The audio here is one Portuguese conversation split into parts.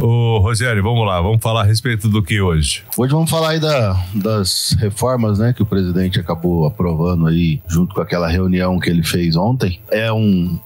Ô, Rogério, vamos lá, vamos falar a respeito do que hoje? Hoje vamos falar aí das reformas, né, que o presidente acabou aprovando aí, junto com aquela reunião que ele fez ontem. É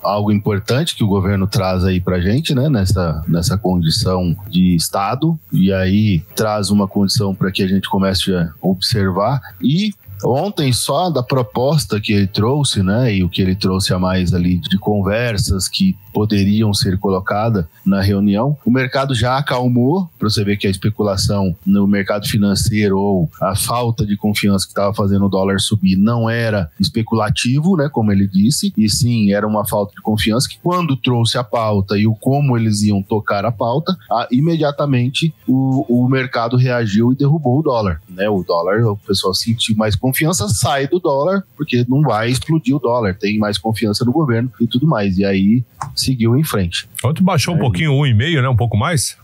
algo importante que o governo traz aí pra gente, né, nessa condição de Estado, e aí traz uma condição para que a gente comece a observar. E ontem, só da proposta que ele trouxe, né, e o que ele trouxe a mais ali de conversas que poderiam ser colocadas na reunião, o mercado já acalmou, para você ver que a especulação no mercado financeiro ou a falta de confiança que estava fazendo o dólar subir não era especulativo, né, como ele disse, e sim era uma falta de confiança que, quando trouxe a pauta e o como eles iam tocar a pauta, imediatamente o mercado reagiu e derrubou o dólar, né? O dólar, o pessoal sentiu mais confiança, sai do dólar, porque não vai explodir o dólar, tem mais confiança no governo e tudo mais, e aí seguiu em frente. Ontem baixou um pouquinho, 1,5, né? Um pouco mais?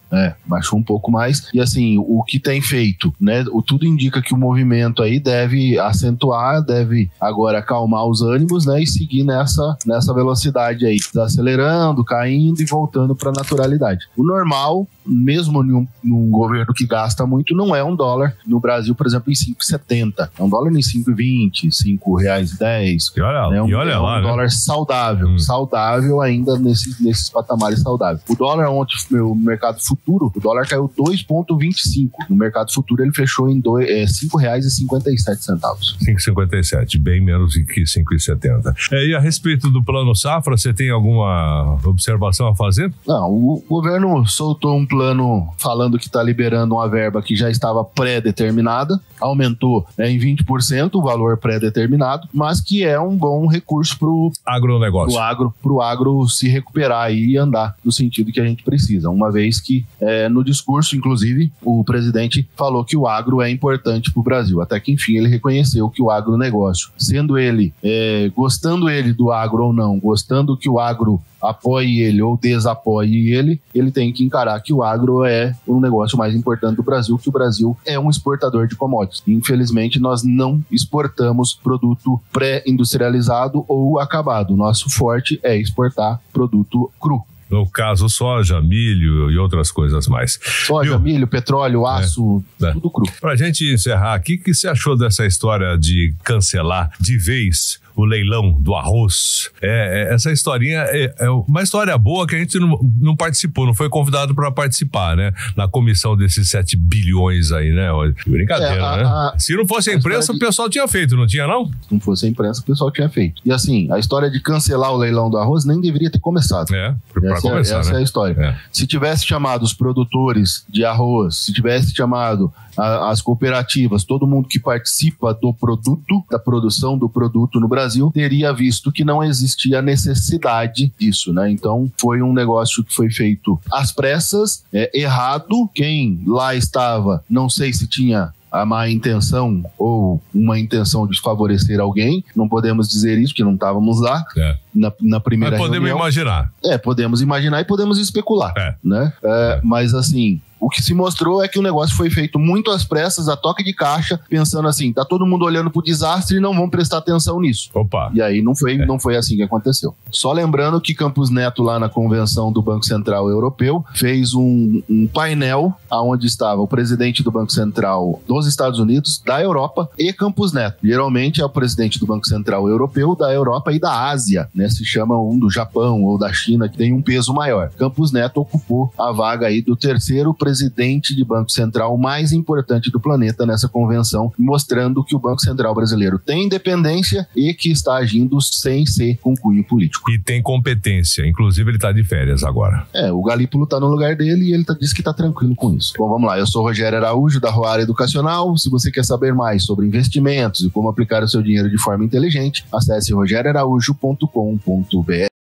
Baixou um pouco mais. E assim, o que tem feito, né? Tudo indica que o movimento aí deve acentuar, deve agora acalmar os ânimos, né? E seguir nessa velocidade aí, acelerando, caindo e voltando para a naturalidade. O normal, mesmo num governo que gasta muito, não é um dólar. No Brasil, por exemplo, em 5,70. É um dólar em 5,20, R$5,10. E olha lá, um dólar saudável. Saudável ainda nesses patamares saudáveis. O dólar ontem, no mercado futuro, o dólar caiu 2,25. No mercado futuro ele fechou em R$5,57. 5,57, bem menos que 5,70. E a respeito do plano safra, você tem alguma observação a fazer? Não, o governo soltou um plano falando que está liberando uma verba que já estava pré-determinada, aumentou em 20% o valor pré-determinado, mas que é um bom recurso para o agronegócio, pro agro se recuperar e andar no sentido que a gente precisa, uma vez que no discurso, inclusive, o presidente falou que o agro é importante para o Brasil, até que enfim ele reconheceu que o agronegócio, sendo ele, gostando ele do agro ou não, gostando que o agro apoie ele ou desapoie ele tem que encarar que o agro é o negócio mais importante do Brasil, que o Brasil é um exportador de commodities. Infelizmente, nós não exportamos produto pré-industrializado ou acabado. O nosso forte é exportar produto cru. No caso, soja, milho e outras coisas mais. Soja, milho, petróleo, aço, tudo cru. Pra gente encerrar aqui, o que você achou dessa história de cancelar de vez o leilão do arroz? Essa historinha é uma história boa que a gente não participou, não foi convidado para participar, né? Na comissão desses 7 bilhões aí, né? Brincadeira, né? Se não fosse a imprensa, o pessoal tinha feito, não tinha, não? Se não fosse a imprensa, o pessoal tinha feito. E assim, a história de cancelar o leilão do arroz nem deveria ter começado. Essa é a história. Se tivesse chamado os produtores de arroz, se tivesse chamado as cooperativas, todo mundo que participa do produto, da produção do produto no Brasil, teria visto que não existia necessidade disso, né? Então, foi um negócio que foi feito às pressas, errado. Quem lá estava, não sei se tinha a má intenção ou uma intenção de favorecer alguém, não podemos dizer isso, porque não estávamos lá na primeira reunião. Mas podemos imaginar. Podemos imaginar e podemos especular, né? Mas assim, o que se mostrou é que o negócio foi feito muito às pressas, a toque de caixa, pensando assim, tá todo mundo olhando pro desastre e não vão prestar atenção nisso. Opa. E aí não foi assim que aconteceu. Só lembrando que Campos Neto, lá na convenção do Banco Central Europeu, fez um painel onde estava o presidente do Banco Central dos Estados Unidos, da Europa e Campos Neto. Geralmente é o presidente do Banco Central Europeu, da Europa e da Ásia, né? Se chama um do Japão ou da China, que tem um peso maior. Campos Neto ocupou a vaga aí do terceiro presidente de Banco Central mais importante do planeta nessa convenção, mostrando que o Banco Central brasileiro tem independência e que está agindo sem ser com cunho político. E tem competência, inclusive ele está de férias agora. O Galípolo está no lugar dele e ele disse que está tranquilo com isso. Bom, vamos lá, eu sou Rogério Araújo, da Roara Educacional. Se você quer saber mais sobre investimentos e como aplicar o seu dinheiro de forma inteligente, acesse rogerioaraújo.com.br.